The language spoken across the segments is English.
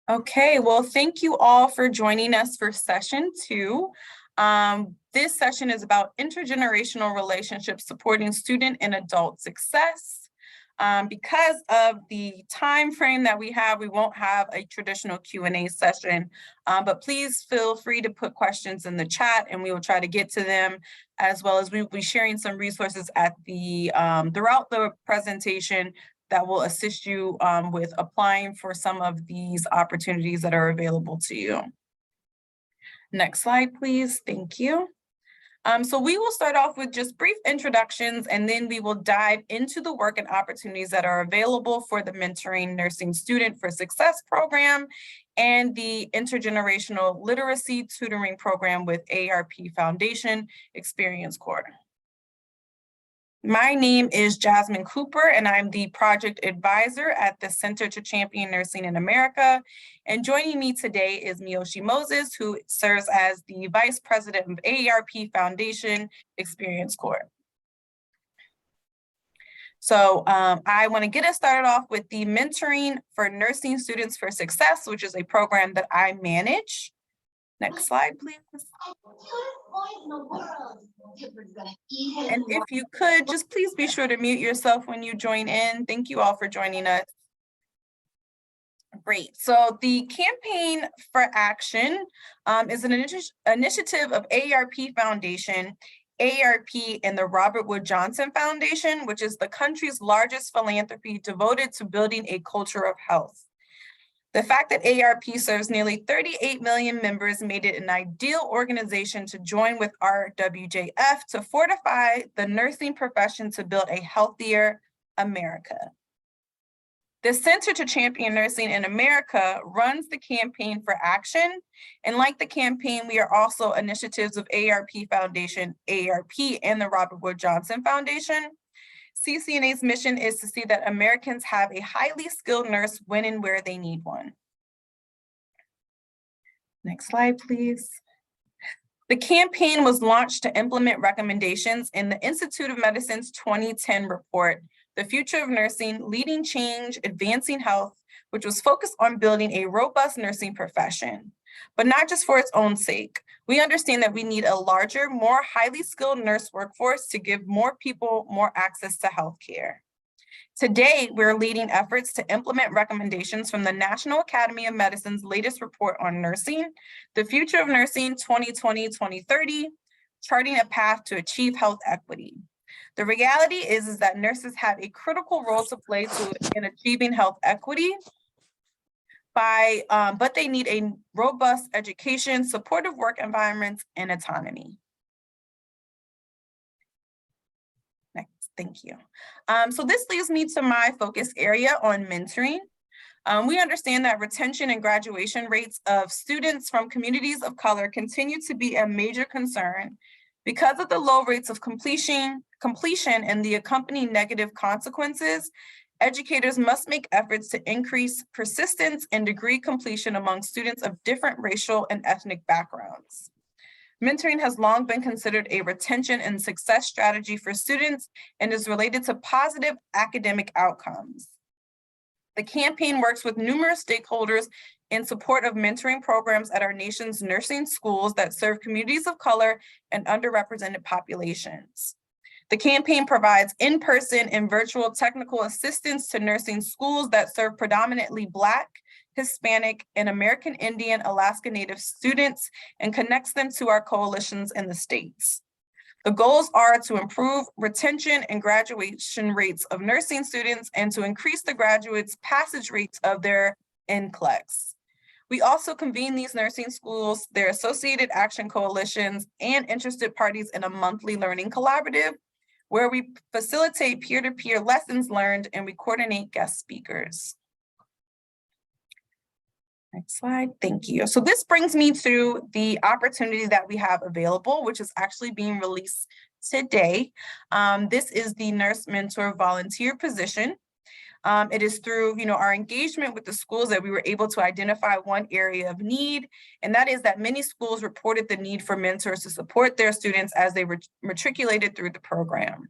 Okay, well, thank you all for joining us for session 2. This session is about intergenerational relationships supporting student and adult success. Because of the time frame that we have, we won't have a traditional Q&A session, but please feel free to put questions in the chat and we will try to get to them, as well as we will be sharing some resources at the throughout the presentation that will assist you with applying for some of these opportunities that are available to you. Next slide, please. Thank you. So we will start off with just brief introductions, and then we will dive into the work and opportunities that are available for the Mentoring Nursing Student for Success program and the Intergenerational Literacy Tutoring Program with AARP Foundation Experience Corps. My name is Jasmine Cooper, and I'm the project advisor at the Center to Champion Nursing in America. And joining me today is Miyoshi Moses, who serves as the vice president of AARP Foundation Experience Corps. So I want to get us started off with the Mentoring for Nursing Students for Success, which is a program that I manage. Next slide, please. And if you could, just please be sure to mute yourself when you join in. Thank you all for joining us. Great. So the Campaign for Action is an initiative of AARP Foundation, AARP, and the Robert Wood Johnson Foundation, which is the country's largest philanthropy devoted to building a culture of health. The fact that AARP serves nearly 38 million members made it an ideal organization to join with RWJF to fortify the nursing profession to build a healthier America. The Center to Champion Nursing in America runs the Campaign for Action, and like the campaign, we are also initiatives of AARP Foundation, AARP, and the Robert Wood Johnson Foundation. CCNA's mission is to see that Americans have a highly skilled nurse when and where they need one. Next slide, please. The campaign was launched to implement recommendations in the Institute of Medicine's 2010 report, The Future of Nursing, Leading Change, Advancing Health, which was focused on building a robust nursing profession, but not just for its own sake. We understand that we need a larger, more highly skilled nurse workforce to give more people more access to healthcare. Today, we're leading efforts to implement recommendations from the National Academy of Medicine's latest report on nursing, The Future of Nursing 2020-2030, Charting a Path to Achieve Health Equity. The reality is that nurses have a critical role to play in achieving health equity, but they need a robust education, supportive work environments, and autonomy. Next, thank you. So this leads me to my focus area on mentoring. We understand that retention and graduation rates of students from communities of color continue to be a major concern. Because of the low rates of completion and the accompanying negative consequences, educators must make efforts to increase persistence and degree completion among students of different racial and ethnic backgrounds. Mentoring has long been considered a retention and success strategy for students and is related to positive academic outcomes. The campaign works with numerous stakeholders in support of mentoring programs at our nation's nursing schools that serve communities of color and underrepresented populations. The campaign provides in-person and virtual technical assistance to nursing schools that serve predominantly Black, Hispanic, and American Indian Alaska Native students and connects them to our coalitions in the states. The goals are to improve retention and graduation rates of nursing students and to increase the graduates' passage rates of their NCLEX. We also convene these nursing schools, their associated action coalitions, and interested parties in a monthly learning collaborative where we facilitate peer-to-peer lessons learned and we coordinate guest speakers. Next slide, thank you. So this brings me to the opportunity that we have available, which is actually being released today. This is the Nurse Mentor Volunteer position. It is through our engagement with the schools that we were able to identify one area of need, and that is that many schools reported the need for mentors to support their students as they matriculated through the program.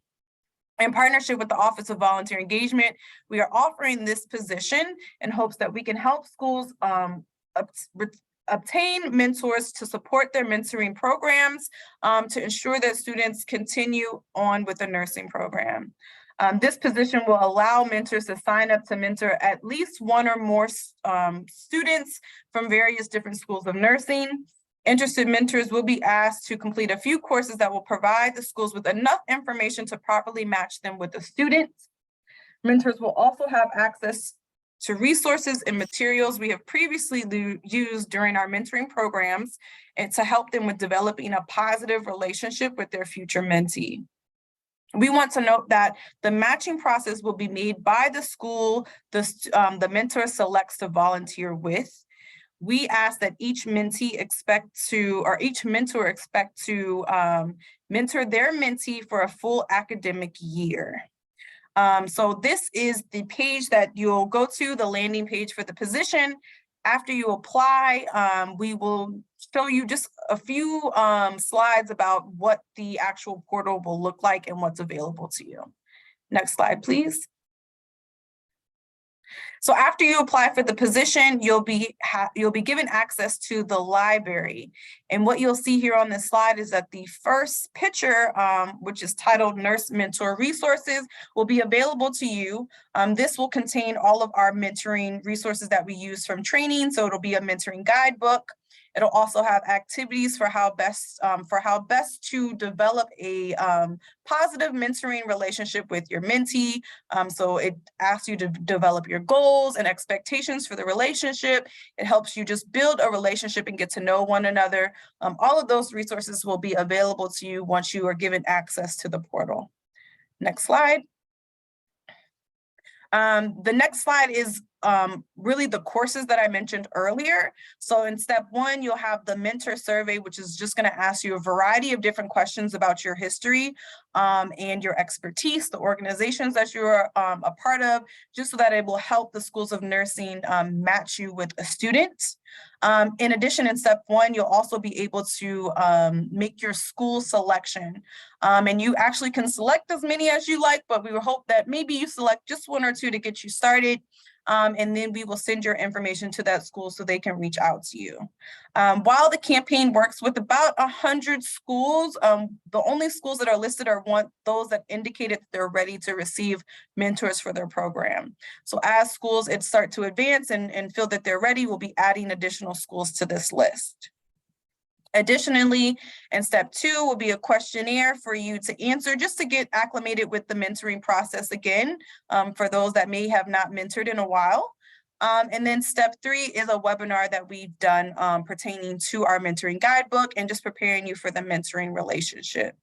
In partnership with the Office of Volunteer Engagement, we are offering this position in hopes that we can help schools obtain mentors to support their mentoring programs to ensure that students continue on with the nursing program. This position will allow mentors to sign up to mentor at least one or more students from various different schools of nursing. Interested mentors will be asked to complete a few courses that will provide the schools with enough information to properly match them with the students. Mentors will also have access to resources and materials we have previously used during our mentoring programs and to help them with developing a positive relationship with their future mentee. We want to note that the matching process will be made by the school the mentor selects to volunteer with. We ask that each mentee each mentor expect to mentor their mentee for a full academic year. So this is the page that you'll go to, the landing page for the position. After you apply, we will show you just a few slides about what the actual portal will look like and what's available to you. Next slide, please. So after you apply for the position, you'll be given access to the library. And what you'll see here on this slide is that the first picture, which is titled Nurse Mentor Resources, will be available to you. This will contain all of our mentoring resources that we use from training. So it'll be a mentoring guidebook. It'll also have activities for how best to develop a positive mentoring relationship with your mentee. So it asks you to develop your goals and expectations for the relationship. It helps you just build a relationship and get to know one another. All of those resources will be available to you once you are given access to the portal. Next slide. The next slide is really the courses that I mentioned earlier. So in step 1, you'll have the mentor survey, which is just going to ask you a variety of different questions about your history and your expertise, the organizations that you're a part of, just so that it will help the schools of nursing match you with a student. In addition, in step 1, you'll also be able to make your school selection. And you actually can select as many as you like, but we will hope that maybe you select just 1 or 2 to get you started. And then we will send your information to that school so they can reach out to you. While the campaign works with about 100 schools, the only schools that are listed are those that indicated that they're ready to receive mentors for their program. So as schools start to advance and feel that they're ready, we'll be adding additional schools to this list. Additionally, in step 2 will be a questionnaire for you to answer just to get acclimated with the mentoring process again, for those that may have not mentored in a while. And then step 3 is a webinar that we've done pertaining to our mentoring guidebook and just preparing you for the mentoring relationship.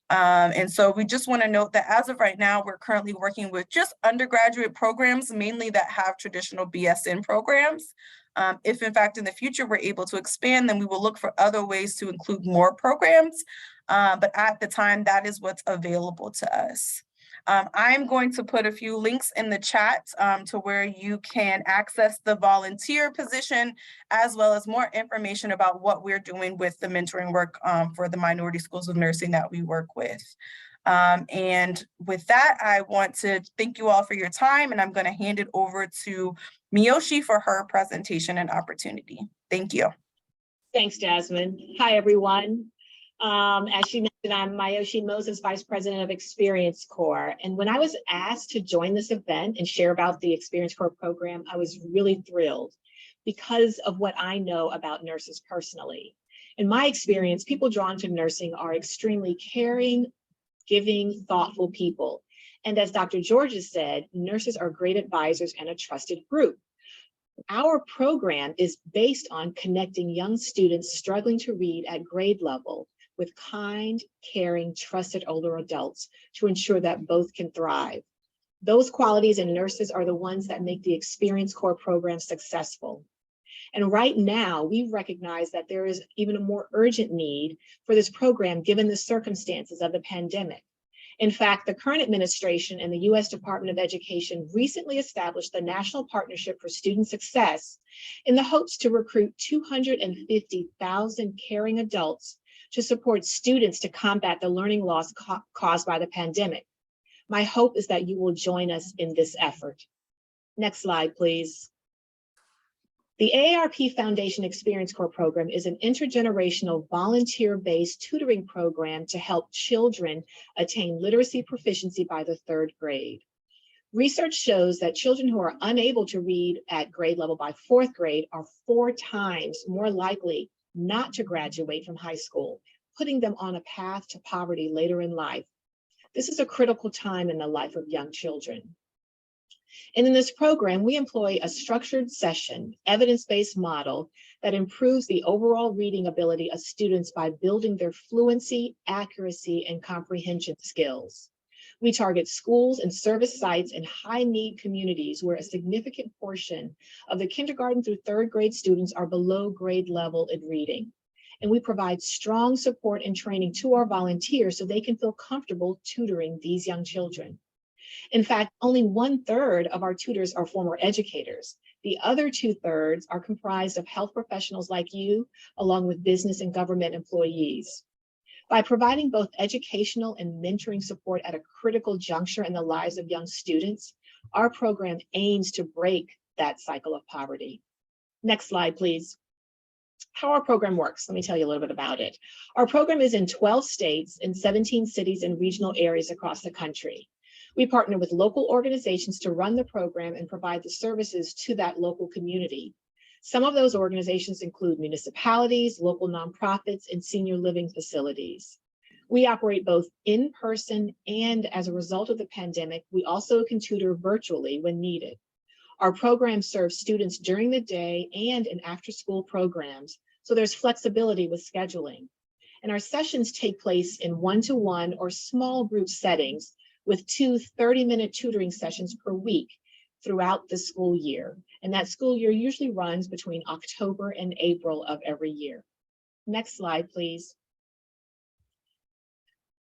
And so we just want to note that as of right now, we're currently working with just undergraduate programs, mainly that have traditional BSN programs. If in fact in the future we're able to expand, then we will look for other ways to include more programs. But at the time, that is what's available to us. I'm going to put a few links in the chat to where you can access the volunteer position, as well as more information about what we're doing with the mentoring work for the minority schools of nursing that we work with. And with that, I want to thank you all for your time, and I'm going to hand it over to Miyoshi for her presentation and opportunity. Thank you. Thanks, Jasmine. Hi, everyone. As she mentioned, I'm Miyoshi Moses, Vice President of Experience Corps. And when I was asked to join this event and share about the Experience Corps program, I was really thrilled because of what I know about nurses personally. In my experience, people drawn to nursing are extremely caring, giving, thoughtful people. And as Dr. Georges said, nurses are great advisors and a trusted group. Our program is based on connecting young students struggling to read at grade level with kind, caring, trusted older adults to ensure that both can thrive. Those qualities in nurses are the ones that make the Experience Corps program successful. And right now, we recognize that there is even a more urgent need for this program given the circumstances of the pandemic. In fact, the current administration and the U.S. Department of Education recently established the National Partnership for Student Success in the hopes to recruit 250,000 caring adults to support students to combat the learning loss caused by the pandemic. My hope is that you will join us in this effort. Next slide, please. The AARP Foundation Experience Corps program is an intergenerational volunteer-based tutoring program to help children attain literacy proficiency by the 3rd grade. Research shows that children who are unable to read at grade level by 4th grade are 4 times more likely not to graduate from high school, putting them on a path to poverty later in life. This is a critical time in the life of young children. And in this program, we employ a structured session, evidence-based model that improves the overall reading ability of students by building their fluency, accuracy, and comprehension skills. We target schools and service sites in high-need communities where a significant portion of the kindergarten through 3rd grade students are below grade level in reading. And we provide strong support and training to our volunteers so they can feel comfortable tutoring these young children. In fact, only 1/3 of our tutors are former educators. The other 2/3 are comprised of health professionals like you, along with business and government employees. By providing both educational and mentoring support at a critical juncture in the lives of young students, our program aims to break that cycle of poverty. Next slide, please. How our program works, let me tell you a little bit about it. Our program is in 12 states and 17 cities and regional areas across the country. We partner with local organizations to run the program and provide the services to that local community. Some of those organizations include municipalities, local nonprofits, and senior living facilities. We operate both in person, and as a result of the pandemic, we also can tutor virtually when needed. Our program serves students during the day and in after-school programs, so there's flexibility with scheduling. And our sessions take place in one-to-one or small group settings with 2 30-minute tutoring sessions per week throughout the school year. And that school year usually runs between October and April of every year. Next slide, please.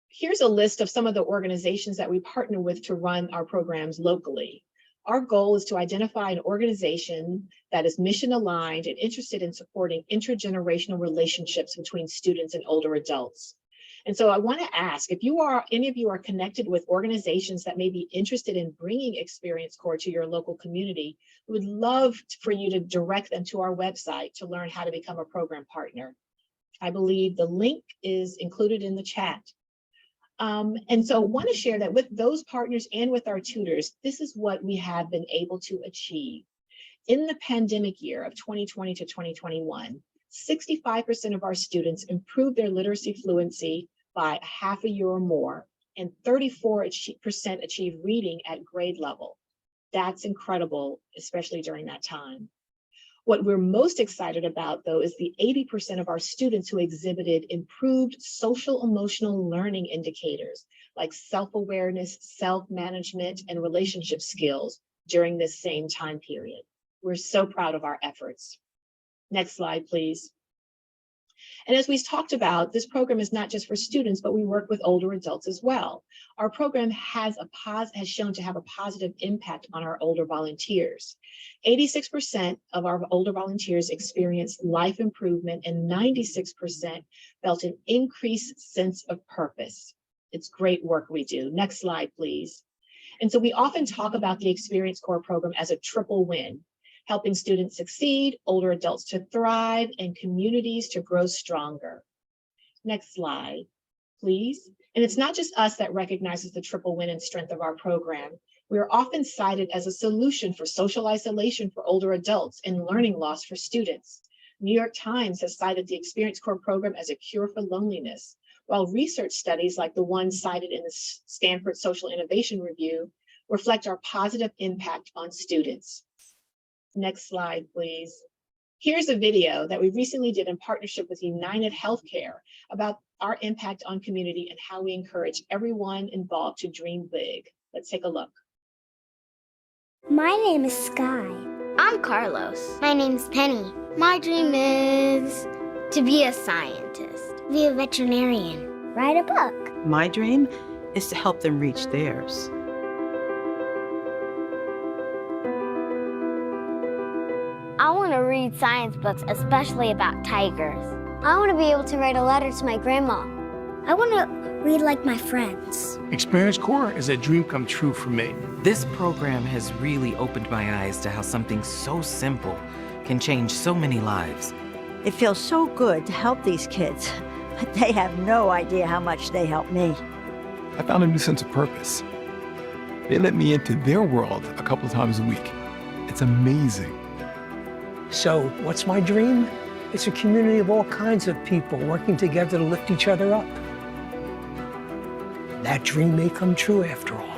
Here's a list of some of the organizations that we partner with to run our programs locally. Our goal is to identify an organization that is mission aligned and interested in supporting intergenerational relationships between students and older adults. And so I want to ask if any of you are connected with organizations that may be interested in bringing Experience Corps to your local community, we would love for you to direct them to our website to learn how to become a program partner. I believe the link is included in the chat. And so I want to share that with those partners and with our tutors, this is what we have been able to achieve. In the pandemic year of 2020 to 2021, 65% of our students improved their literacy fluency by half a year or more, and 34% achieved reading at grade level. That's incredible, especially during that time. What we're most excited about, though, is the 80% of our students who exhibited improved social-emotional learning indicators like self-awareness, self-management, and relationship skills during this same time period. We're so proud of our efforts. Next slide, please. And as we talked about, this program is not just for students, but we work with older adults as well. Our program has shown to have a positive impact on our older volunteers. 86% of our older volunteers experienced life improvement, and 96% felt an increased sense of purpose. It's great work we do. Next slide, please. And so we often talk about the Experience Corps program as a triple win: helping students succeed, older adults to thrive, and communities to grow stronger. Next slide, please. And it's not just us that recognizes the triple win and strength of our program. We are often cited as a solution for social isolation for older adults and learning loss for students. New York Times has cited the Experience Corps program as a cure for loneliness, while research studies like the one cited in the Stanford Social Innovation Review reflect our positive impact on students. Next slide, please. Here's a video that we recently did in partnership with United Healthcare about our impact on community and how we encourage everyone involved to dream big. Let's take a look. My name is Sky. I'm Carlos. My name's Penny. My dream is to be a scientist. Be a veterinarian. Write a book. My dream is to help them reach theirs. I want to read science books, especially about tigers. I want to be able to write a letter to my grandma. I want to read like my friends. Experience Corps is a dream come true for me. This program has really opened my eyes to how something so simple can change so many lives. It feels so good to help these kids, but they have no idea how much they help me. I found a new sense of purpose. They let me into their world a couple of times a week. It's amazing. So, what's my dream? It's a community of all kinds of people working together to lift each other up. That dream may come true after all.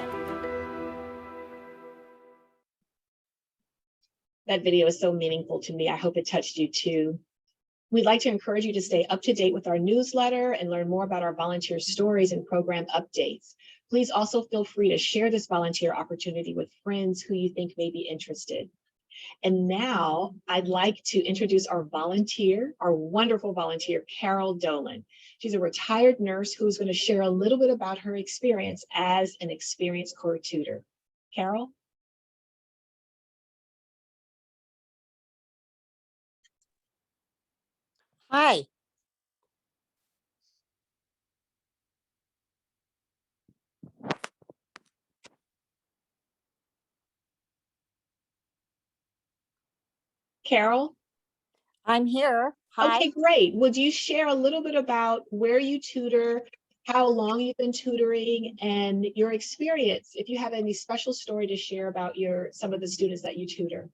That video is so meaningful to me. I hope it touched you too. We'd like to encourage you to stay up to date with our newsletter and learn more about our volunteer stories and program updates. Please also feel free to share this volunteer opportunity with friends who you think may be interested. And now I'd like to introduce our volunteer, our wonderful volunteer, Carol Dolan. She's a retired nurse who's going to share a little bit about her experience as an Experience Corps tutor. Carol? Hi. Carol? I'm here. Hi. Okay, great. Would you share a little bit about where you tutor, how long you've been tutoring, and your experience, if you have any special story to share about some of the students that you tutor?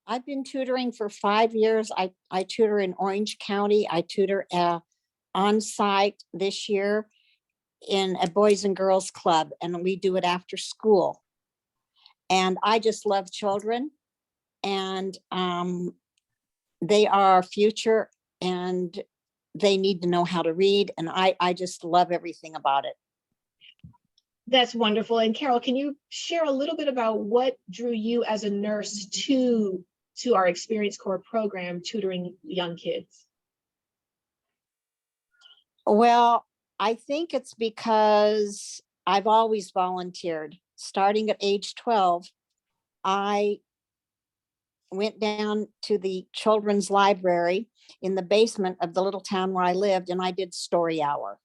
I've been tutoring for 5 years. I tutor in Orange County. I tutor on site this year in a Boys and Girls Club, and we do it after school. And I just love children, and they are our future, and they need to know how to read, and I just love everything about it. That's wonderful. And Carol, can you share a little bit about what drew you as a nurse to our Experience Corps program tutoring young kids? Well, I think it's because I've always volunteered. Starting at age 12, I went down to the children's library in the basement of the little town where I lived, and I did story hour.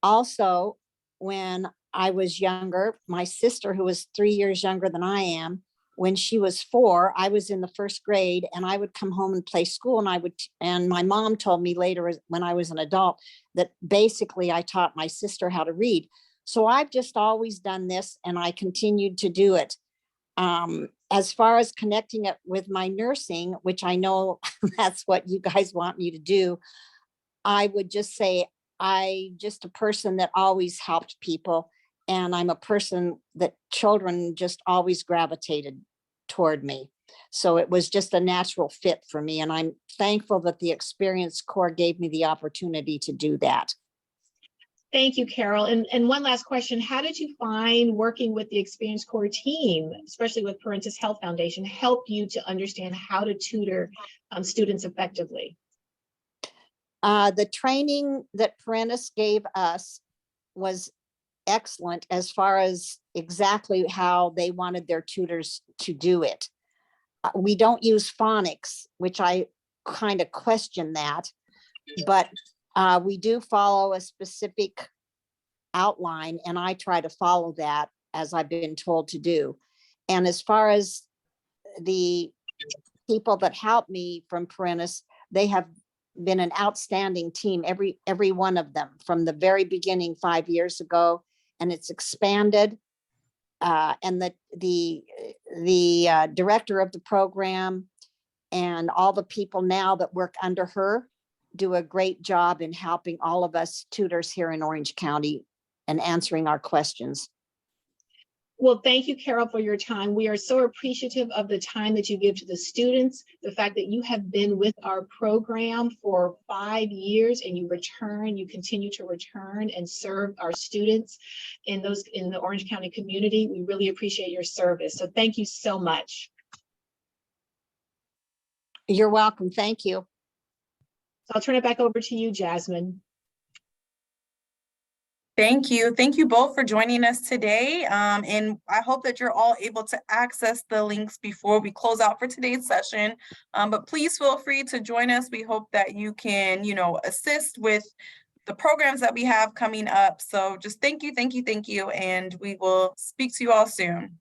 Also, when I was younger, my sister, who was 3 years younger than I am, when she was 4, I was in the 1st grade, and I would come home and play school, and my mom told me later when I was an adult that basically I taught my sister how to read. So I've just always done this, and I continued to do it. As far as connecting it with my nursing, which I know that's what you guys want me to do, I would just say I'm just a person that always helped people. And I'm a person that children just always gravitated toward me. So it was just a natural fit for me. And I'm thankful that the Experience Corps gave me the opportunity to do that. Thank you, Carol. And one last question. How did you find working with the Experience Corps team, especially with Parentis Health Foundation, help you to understand how to tutor students effectively? The training that Parentis gave us was excellent as far as exactly how they wanted their tutors to do it. We don't use phonics, which I kind of question that, but we do follow a specific outline, and I try to follow that as I've been told to do. And as far as the people that help me from Parentis, they have been an outstanding team, every one of them from the very beginning 5 years ago, and it's expanded. And the director of the program and all the people now that work under her do a great job in helping all of us tutors here in Orange County and answering our questions. Well, thank you, Carol, for your time. We are so appreciative of the time that you give to the students, the fact that you have been with our program for 5 years and you continue to return and serve our students in the Orange County community. We really appreciate your service. So thank you so much. You're welcome. Thank you. So I'll turn it back over to you, Jasmine. Thank you. Thank you both for joining us today. And I hope that you're all able to access the links before we close out for today's session. But please feel free to join us. We hope that you can, assist with the programs that we have coming up. So just thank you, and we will speak to you all soon.